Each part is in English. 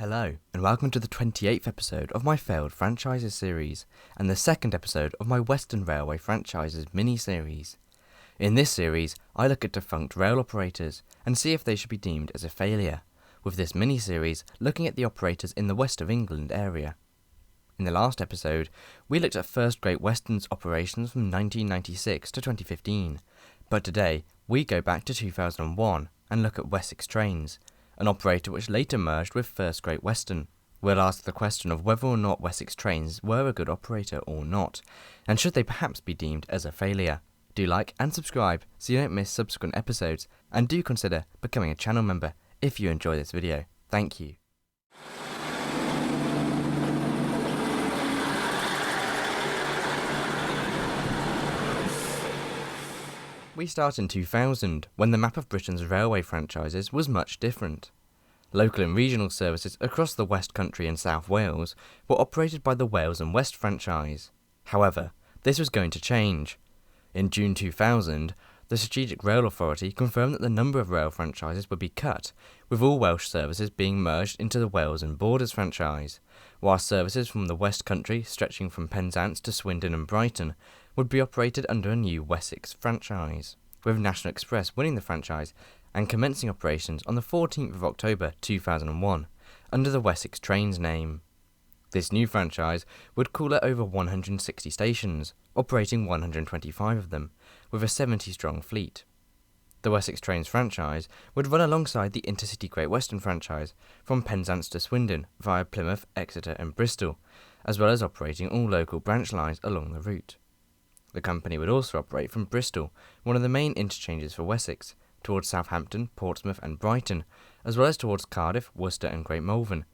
Hello, and welcome to the 28th episode of my Failed Franchises series, and the second episode of my Western Railway Franchises mini-series. In this series, I look at defunct rail operators and see if they should be deemed as a failure, with this mini-series looking at the operators in the West of England area. In the last episode, we looked at First Great Western's operations from 1996 to 2015, but today we go back to 2001 and look at Wessex Trains, an operator which later merged with First Great Western. We'll ask the question of whether or not Wessex Trains were a good operator or not, and should they perhaps be deemed as a failure. Do like and subscribe so you don't miss subsequent episodes, and do consider becoming a channel member if you enjoy this video. Thank you. We start in 2000, when the map of Britain's railway franchises was much different. Local and regional services across the West Country and South Wales were operated by the Wales and West franchise. However, this was going to change. In June 2000, the Strategic Rail Authority confirmed that the number of rail franchises would be cut, with all Welsh services being merged into the Wales and Borders franchise, whilst services from the West Country stretching from Penzance to Swindon and Brighton would be operated under a new Wessex franchise, with National Express winning the franchise and commencing operations on the 14th of October 2001 under the Wessex Trains name. This new franchise would call at over 160 stations, operating 125 of them, with a 70-strong fleet. The Wessex Trains franchise would run alongside the Intercity Great Western franchise from Penzance to Swindon via Plymouth, Exeter and Bristol, as well as operating all local branch lines along the route. The company would also operate from Bristol, one of the main interchanges for Wessex, towards Southampton, Portsmouth and Brighton, as well as towards Cardiff, Worcester and Great Malvern,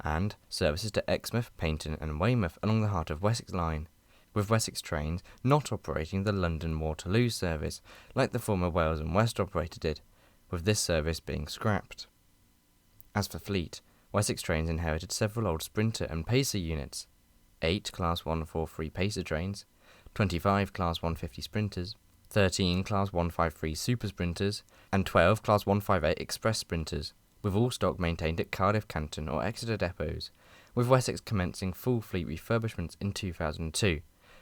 and services to Exmouth, Paignton and Weymouth along the Heart of Wessex line, with Wessex Trains not operating the London Waterloo service like the former Wales and West operator did, with this service being scrapped. As for fleet, Wessex Trains inherited several old Sprinter and Pacer units, 8 Class 143 Pacer trains, 25 Class 150 Sprinters, 13 Class 153 Super Sprinters, and 12 Class 158 Express Sprinters, with all stock maintained at Cardiff, Canton or Exeter depots, with Wessex commencing full fleet refurbishments in 2002,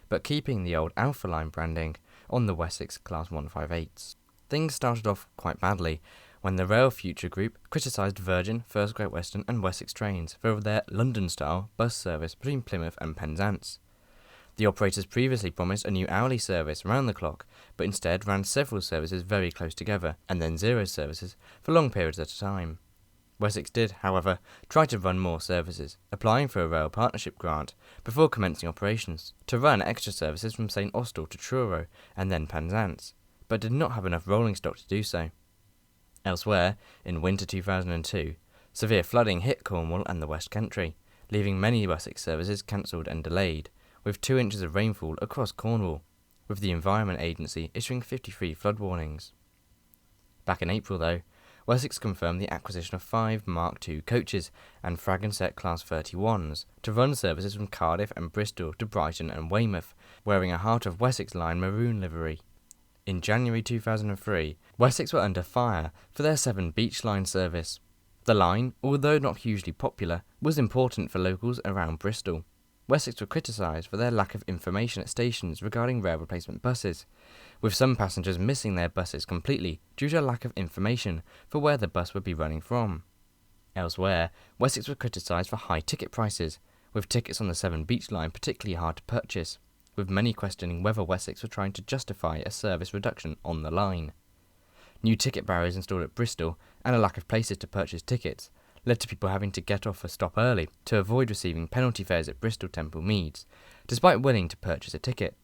but keeping the old Alpha Line branding on the Wessex Class 158s. Things started off quite badly when the Rail Future Group criticised Virgin, First Great Western and Wessex Trains for their London-style bus service between Plymouth and Penzance. The operators previously promised a new hourly service round the clock, but instead ran several services very close together, and then zero services for long periods at a time. Wessex did, however, try to run more services, applying for a rail partnership grant before commencing operations to run extra services from St Austell to Truro and then Penzance, but did not have enough rolling stock to do so. Elsewhere, in winter 2002, severe flooding hit Cornwall and the West Country, leaving many Wessex services cancelled and delayed, with 2 inches of rainfall across Cornwall, with the Environment Agency issuing 53 flood warnings. Back in April though, Wessex confirmed the acquisition of 5 Mark II coaches and Fragonset Class 31s to run services from Cardiff and Bristol to Brighton and Weymouth, wearing a Heart of Wessex line maroon livery. In January 2003, Wessex were under fire for their 7 Beach Line service. The line, although not hugely popular, was important for locals around Bristol. Wessex were criticised for their lack of information at stations regarding rail replacement buses, with some passengers missing their buses completely due to a lack of information for where the bus would be running from. Elsewhere, Wessex were criticised for high ticket prices, with tickets on the 7 Beach Line particularly hard to purchase, with many questioning whether Wessex were trying to justify a service reduction on the line. New ticket barriers installed at Bristol and a lack of places to purchase tickets led to people having to get off a stop early to avoid receiving penalty fares at Bristol Temple Meads, despite willing to purchase a ticket.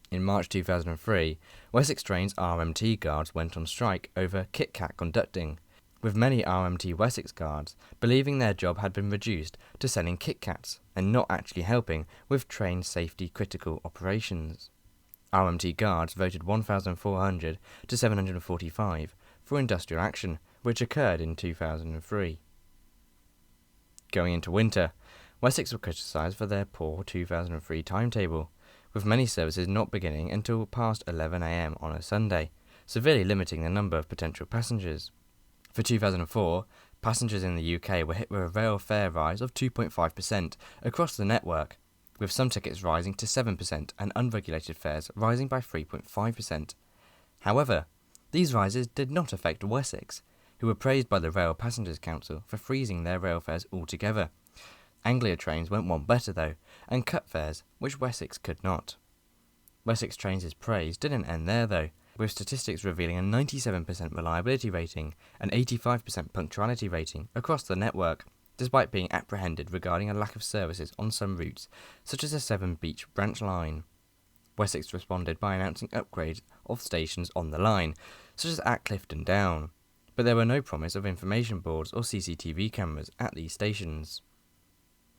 In March 2003, Wessex Trains RMT guards went on strike over Kit Kat conducting, with many RMT Wessex guards believing their job had been reduced to selling Kit Kats and not actually helping with train safety critical operations. RMT guards voted 1,400 to 745 for industrial action, which occurred in 2003. Going into winter, Wessex were criticised for their poor 2003 timetable, with many services not beginning until past 11 AM on a Sunday, severely limiting the number of potential passengers. For 2004, Passengers in the UK were hit with a rail fare rise of 2.5% across the network, with some tickets rising to 7% and unregulated fares rising by 3.5%. However, these rises did not affect Wessex, who were praised by the Rail Passengers Council for freezing their rail fares altogether. Anglia Trains went one better though, and cut fares, which Wessex could not. Wessex Trains' praise didn't end there though, with statistics revealing a 97% reliability rating and 85% punctuality rating across the network, despite being apprehended regarding a lack of services on some routes, such as the Severn Beach branch line. Wessex responded by announcing upgrades of stations on the line, such as at Clifton Down, but there were no promise of information boards or CCTV cameras at these stations.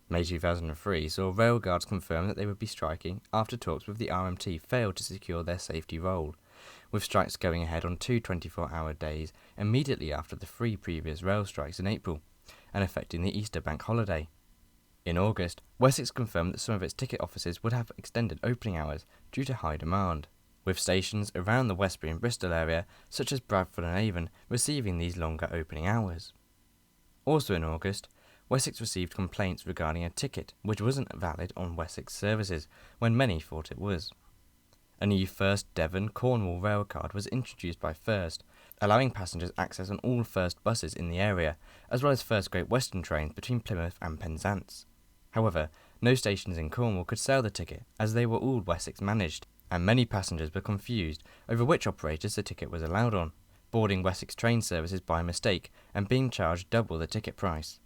May 2003 saw rail guards confirm that they would be striking after talks with the RMT failed to secure their safety role, with strikes going ahead on 2 24-hour days immediately after the 3 previous rail strikes in April, and affecting the Easter bank holiday. In August, Wessex confirmed that some of its ticket offices would have extended opening hours due to high demand, with stations around the Westbury and Bristol area, such as Bradford and Avon, receiving these longer opening hours. Also in August, Wessex received complaints regarding a ticket which wasn't valid on Wessex services, when many thought it was. A new First Devon Cornwall rail card was introduced by First, allowing passengers access on all First buses in the area, as well as First Great Western trains between Plymouth and Penzance. However, no stations in Cornwall could sell the ticket, as they were all Wessex managed, and many passengers were confused over which operators the ticket was allowed on, boarding Wessex train services by mistake and being charged double the ticket price.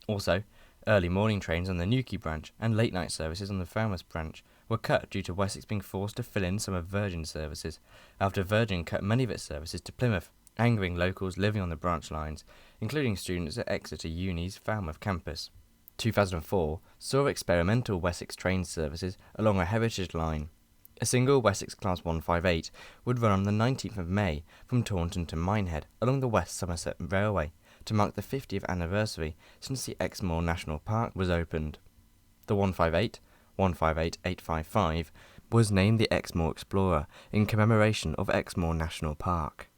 Also, early morning trains on the Newquay branch and late night services on the Falmouth branch were cut due to Wessex being forced to fill in some of Virgin's services, after Virgin cut many of its services to Plymouth, angering locals living on the branch lines, including students at Exeter Uni's Falmouth campus. 2004 saw experimental Wessex train services along a heritage line. A single Wessex Class 158 would run on the 19th of May from Taunton to Minehead along the West Somerset Railway, to mark the 50th anniversary since the Exmoor National Park was opened. The 158, 855, was named the Exmoor Explorer in commemoration of Exmoor National Park.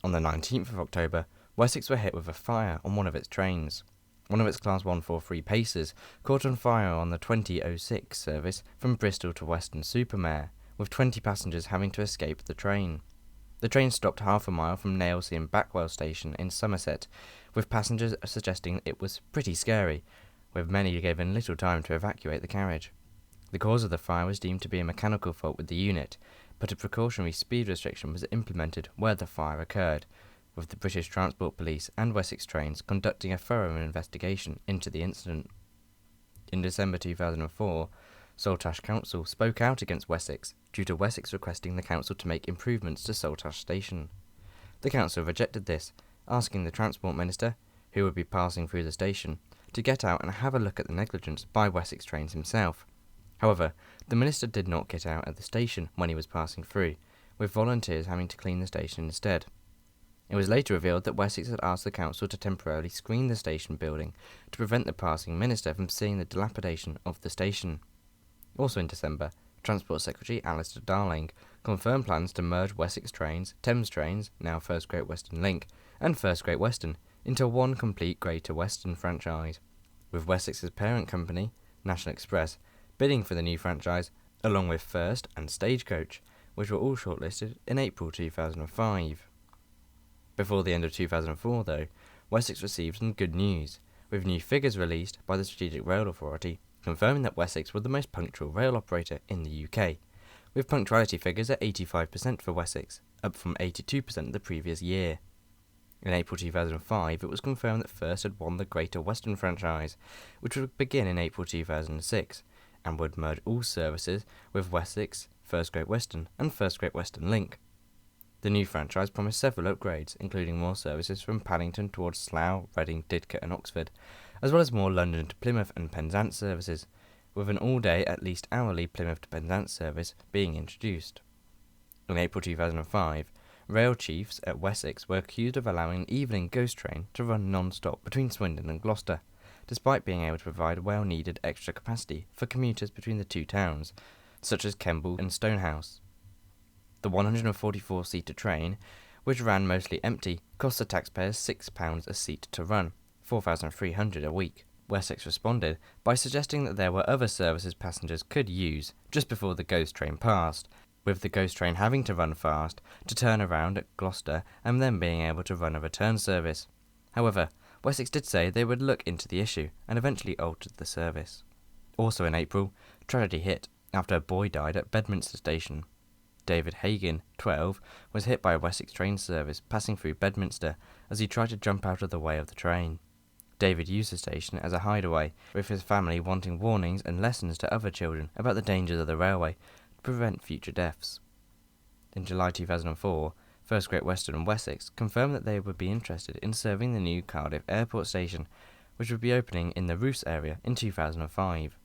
On the 19th of October, Wessex were hit with a fire on one of its trains. One of its Class 143 Pacers caught on fire on the 2006 service from Bristol to Weston-super-Mare, with 20 passengers having to escape the train. The train stopped half a mile from Nailsea and Backwell Station in Somerset, with passengers suggesting it was pretty scary, with many given little time to evacuate the carriage. The cause of the fire was deemed to be a mechanical fault with the unit, but a precautionary speed restriction was implemented where the fire occurred, with the British Transport Police and Wessex Trains conducting a thorough investigation into the incident. In December 2004, Saltash Council spoke out against Wessex due to Wessex requesting the council to make improvements to Saltash Station. The council rejected this, asking the Transport Minister, who would be passing through the station, to get out and have a look at the negligence by Wessex Trains himself. However, the minister did not get out at the station when he was passing through, with volunteers having to clean the station instead. It was later revealed that Wessex had asked the council to temporarily screen the station building to prevent the passing minister from seeing the dilapidation of the station. Also in December, Transport Secretary Alistair Darling confirmed plans to merge Wessex Trains, Thames Trains, now First Great Western Link, and First Great Western into one complete Greater Western franchise, with Wessex's parent company, National Express, bidding for the new franchise, along with First and Stagecoach, which were all shortlisted in April 2005. Before the end of 2004, though, Wessex received some good news, with new figures released by the Strategic Rail Authority confirming that Wessex was the most punctual rail operator in the UK, with punctuality figures at 85% for Wessex, up from 82% the previous year. In April 2005, it was confirmed that First had won the Greater Western franchise, which would begin in April 2006, and would merge all services with Wessex, First Great Western, and First Great Western Link. The new franchise promised several upgrades, including more services from Paddington towards Slough, Reading, Didcot and Oxford, as well as more London to Plymouth and Penzance services, with an all-day at least hourly Plymouth to Penzance service being introduced. In April 2005, rail chiefs at Wessex were accused of allowing an evening ghost train to run non-stop between Swindon and Gloucester, despite being able to provide well-needed extra capacity for commuters between the two towns, such as Kemble and Stonehouse. The 144-seater train which ran mostly empty, cost the taxpayers £6 a seat to run, £4,300 a week. Wessex responded by suggesting that there were other services passengers could use just before the ghost train passed, with the ghost train having to run fast to turn around at Gloucester and then being able to run a return service. However, Wessex did say they would look into the issue and eventually altered the service. Also in April, tragedy hit after a boy died at Bedminster Station. David Hagan, 12, was hit by a Wessex train service passing through Bedminster as he tried to jump out of the way of the train. David used the station as a hideaway, with his family wanting warnings and lessons to other children about the dangers of the railway to prevent future deaths. In July 2004, First Great Western and Wessex confirmed that they would be interested in serving the new Cardiff Airport station, which would be opening in the Roos area in 2005.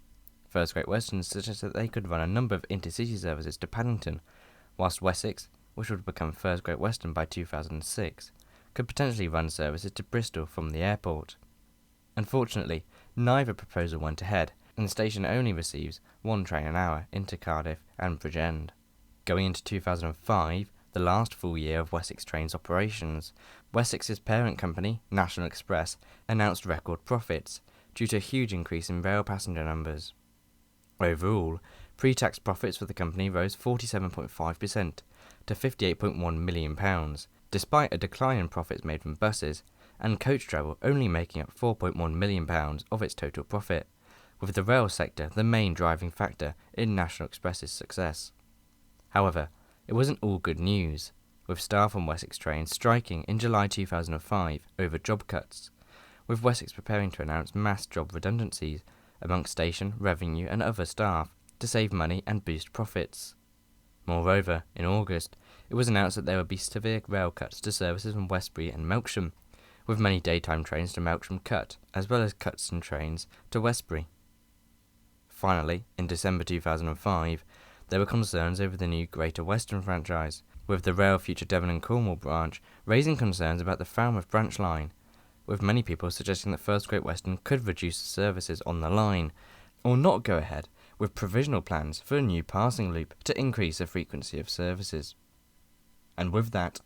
First Great Western suggested that they could run a number of intercity services to Paddington, whilst Wessex, which would become First Great Western by 2006, could potentially run services to Bristol from the airport. Unfortunately, neither proposal went ahead, and the station only receives one train an hour into Cardiff and Bridgend. Going into 2005, the last full year of Wessex Trains operations, Wessex's parent company, National Express, announced record profits due to a huge increase in rail passenger numbers. Overall, pre-tax profits for the company rose 47.5% to £58.1 million, despite a decline in profits made from buses, and coach travel only making up £4.1 million of its total profit, with the rail sector the main driving factor in National Express's success. However, it wasn't all good news, with staff on Wessex Trains striking in July 2005 over job cuts, with Wessex preparing to announce mass job redundancies amongst station, revenue and other staff to save money and boost profits. Moreover, in August, it was announced that there would be severe rail cuts to services from Westbury and Melksham, with many daytime trains to Melksham cut, as well as cuts in trains to Westbury. Finally, in December 2005, there were concerns over the new Greater Western franchise, with the Rail Future Devon and Cornwall branch raising concerns about the Falmouth branch line, with many people suggesting that First Great Western could reduce services on the line, or not go ahead with provisional plans for a new passing loop to increase the frequency of services. And with that,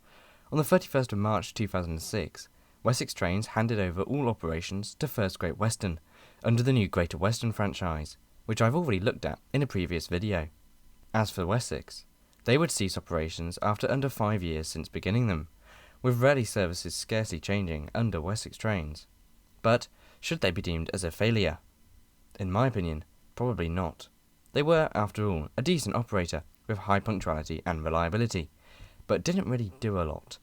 on the 31st of March 2006, Wessex Trains handed over all operations to First Great Western under the new Greater Western franchise, which I've already looked at in a previous video. As for Wessex, they would cease operations after under 5 years since beginning them, with rally services scarcely changing under Wessex Trains. But should they be deemed as a failure? In my opinion, probably not. They were, after all, a decent operator with high punctuality and reliability, but didn't really do a lot.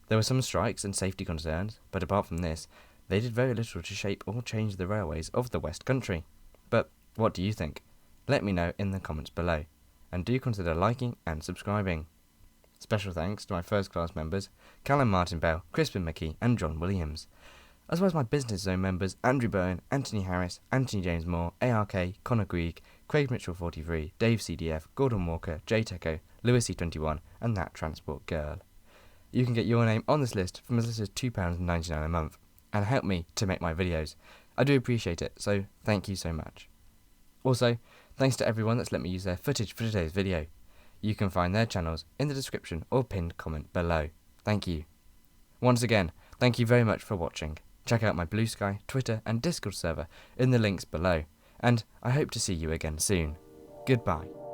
There were some strikes and safety concerns, but apart from this, they did very little to shape or change the railways of the West Country. But what do you think? Let me know in the comments below, and do consider liking and subscribing. Special thanks to my first class members, Callum Martin Bell, Crispin McKee and John Williams, as well as my business zone members Andrew Byrne, Anthony Harris, Anthony James Moore, ARK, Connor Grieg, Craig Mitchell 43, Dave CDF, Gordon Walker, Jay Teco, Lewis C21 and That Transport Girl. You can get your name on this list from as little as £2.99 a month and help me to make my videos. I do appreciate it, so thank you so much. Also, thanks to everyone that's let me use their footage for today's video. You can find their channels in the description or pinned comment below. Thank you. Once again, thank you very much for watching. Check out my Blue Sky, Twitter and Discord server in the links below, and I hope to see you again soon. Goodbye.